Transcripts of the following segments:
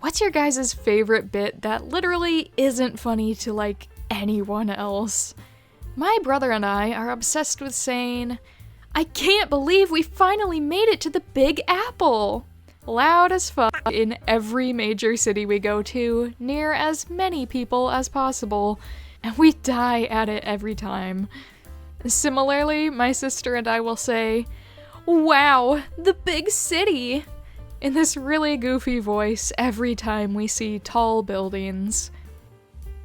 What's your guys' favorite bit that literally isn't funny to, like, anyone else? My brother and I are obsessed with saying, "I can't believe we finally made it to the Big Apple!" Loud as fuck in every major city we go to, near as many people as possible, and we die at it every time. Similarly, my sister and I will say, "Wow, the big city!" in this really goofy voice every time we see tall buildings.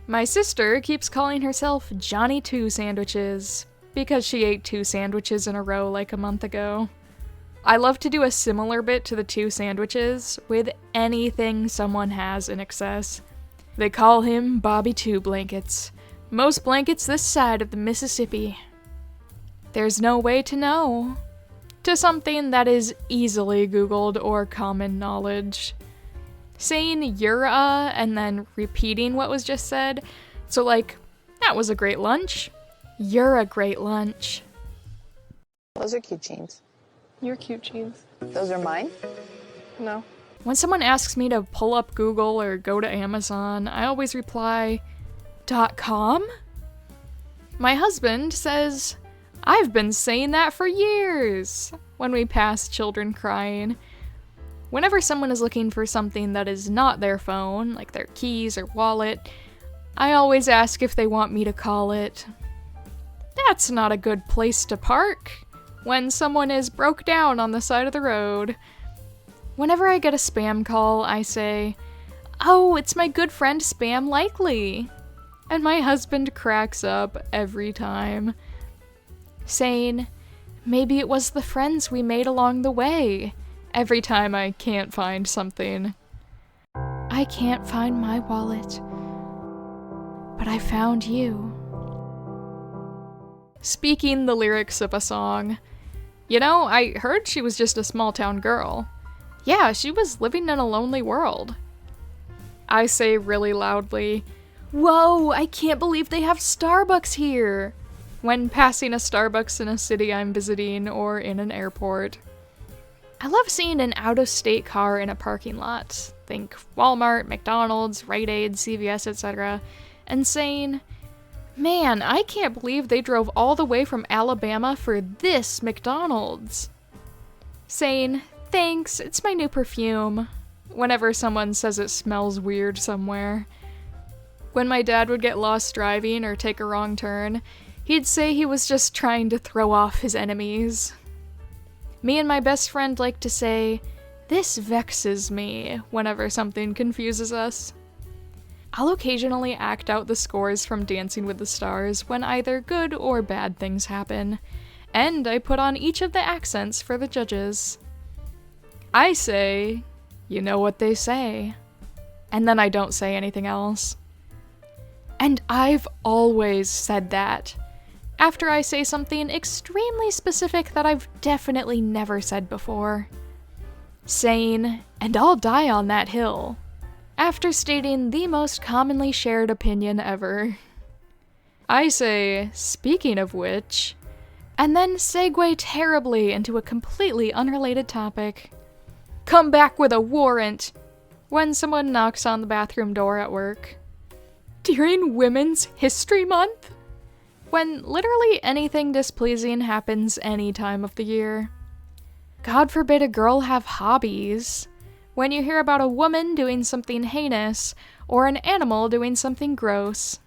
My sister keeps calling herself Johnny Two Sandwiches, because she ate 2 sandwiches in a row like a month ago. I love to do a similar bit to the 2 sandwiches with anything someone has in excess. They call him Bobby Two Blankets. Most blankets this side of the Mississippi. There's no way to know. To something that is easily Googled or common knowledge. Saying "you're a" and then repeating what was just said. So like, "That was a great lunch." "You're a great lunch." Those are cute jeans. You're cute jeans. Those are mine? No. When someone asks me to pull up Google or go to Amazon, I always reply, .com? My husband says, "I've been saying that for years," when we pass children crying. Whenever someone is looking for something that is not their phone, like their keys or wallet, I always ask if they want me to call it. That's not a good place to park when someone is broke down on the side of the road. Whenever I get a spam call, I say, "Oh, it's my good friend Spam Likely." And my husband cracks up every time. Saying, "Maybe it was the friends we made along the way," every time I can't find something. I can't find my wallet, but I found you. Speaking the lyrics of a song. You know, I heard she was just a small-town girl. Yeah, she was living in a lonely world. I say really loudly, "Whoa, I can't believe they have Starbucks here," when passing a Starbucks in a city I'm visiting or in an airport. I love seeing an out-of-state car in a parking lot, think Walmart, McDonald's, Rite Aid, CVS, etc., and saying, "Man, I can't believe they drove all the way from Alabama for this McDonald's." Saying, "Thanks, it's my new perfume," whenever someone says it smells weird somewhere. When my dad would get lost driving or take a wrong turn, he'd say he was just trying to throw off his enemies. Me and my best friend like to say, "This vexes me," whenever something confuses us. I'll occasionally act out the scores from Dancing with the Stars when either good or bad things happen, and I put on each of the accents for the judges. I say, "You know what they say," and then I don't say anything else. And I've always said that, after I say something extremely specific that I've definitely never said before. Saying, "And I'll die on that hill," after stating the most commonly shared opinion ever. I say, "Speaking of which," and then segue terribly into a completely unrelated topic. "Come back with a warrant," when someone knocks on the bathroom door at work. During Women's History Month, when literally anything displeasing happens any time of the year. God forbid a girl have hobbies, when you hear about a woman doing something heinous, or an animal doing something gross.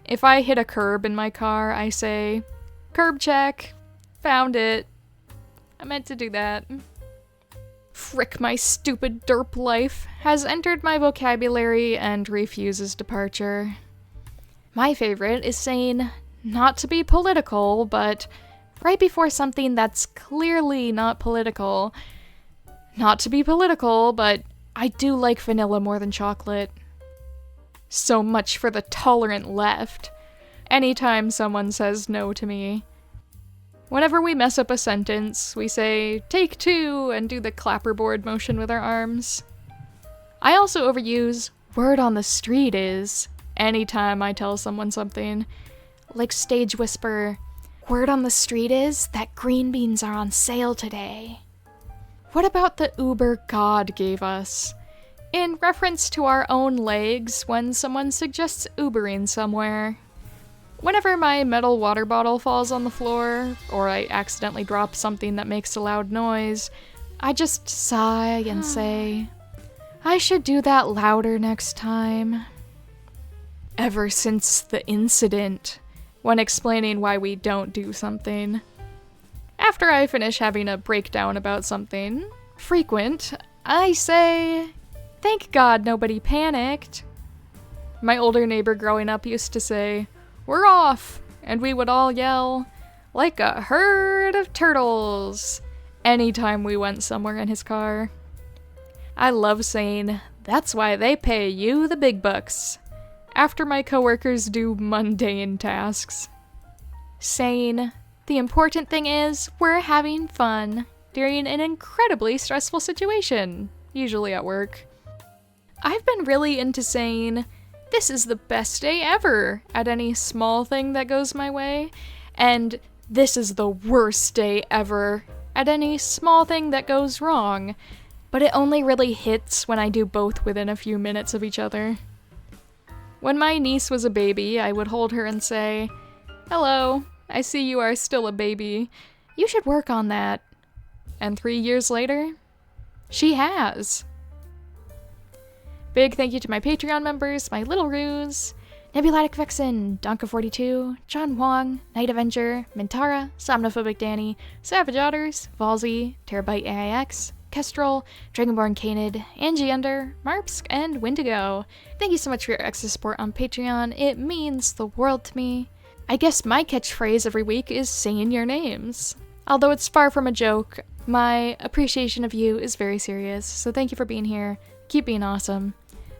If I hit a curb in my car, I say, "Curb check, found it, I meant to do that." Frick my stupid derp life has entered my vocabulary and refuses departure. My favorite is saying, not to be political, but right before something that's clearly not political. Not to be political, but I do like vanilla more than chocolate. So much for the tolerant left. Anytime someone says no to me. Whenever we mess up a sentence, we say, "Take 2," and do the clapperboard motion with our arms. I also overuse "word on the street is" anytime I tell someone something. Like stage whisper, "Word on the street is that green beans are on sale today." What about the Uber God gave us? in reference to our own legs when someone suggests Ubering somewhere. Whenever my metal water bottle falls on the floor, or I accidentally drop something that makes a loud noise, I just sigh and say, I should do that louder next time. Ever since the incident, when explaining why we don't do something. After I finish having a breakdown about something frequent, I say, thank God nobody panicked. My older neighbor growing up used to say, we're off, and we would all yell, like a herd of turtles, anytime we went somewhere in his car. I love saying, that's why they pay you the big bucks, after my coworkers do mundane tasks. Saying, the important thing is, we're having fun during an incredibly stressful situation, usually at work. I've been really into saying, this is the best day ever at any small thing that goes my way, and this is the worst day ever at any small thing that goes wrong, but it only really hits when I do both within a few minutes of each other. When my niece was a baby, I would hold her and say, hello, I see you are still a baby. You should work on that. And 3 years later, she has. Big thank you to my Patreon members, my Little Ruse, Nebulatic Vixen, Donka42, John Wong, Night Avenger, Mintara, Somnophobic Danny, Savage Otters, Valzy, Terabyte AIX, Kestrel, Dragonborn Canid, Angie Ender, Marpsk, and Windigo. Thank you so much for your extra support on Patreon. It means the world to me. I guess my catchphrase every week is saying your names. Although it's far from a joke, my appreciation of you is very serious, so thank you for being here. Keep being awesome.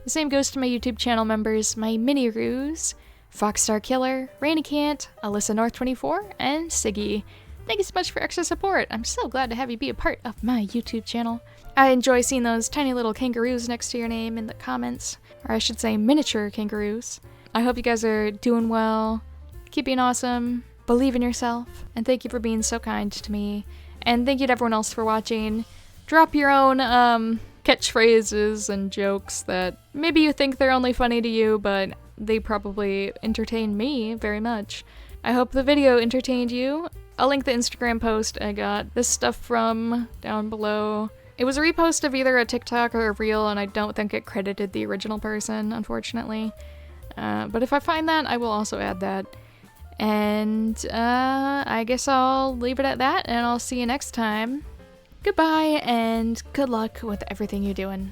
The same goes to my YouTube channel members, my Mini Ruse, Foxstar Killer, Rainicant, Alyssa North 24, and Siggy. Thank you so much for extra support. I'm so glad to have you be a part of my YouTube channel. I enjoy seeing those tiny little kangaroos next to your name in the comments, or I should say miniature kangaroos. I hope you guys are doing well, keep being awesome, believe in yourself, and thank you for being so kind to me. And thank you to everyone else for watching. Drop your own catchphrases and jokes that maybe you think they're only funny to you, but they probably entertain me very much. I hope the video entertained you. I'll link the Instagram post I got this stuff from down below. It was a repost of either a TikTok or a reel, and I don't think it credited the original person, unfortunately. But if I find that, I will also add that. And I guess I'll leave it at that, and I'll see you next time. Goodbye, and good luck with everything you're doing.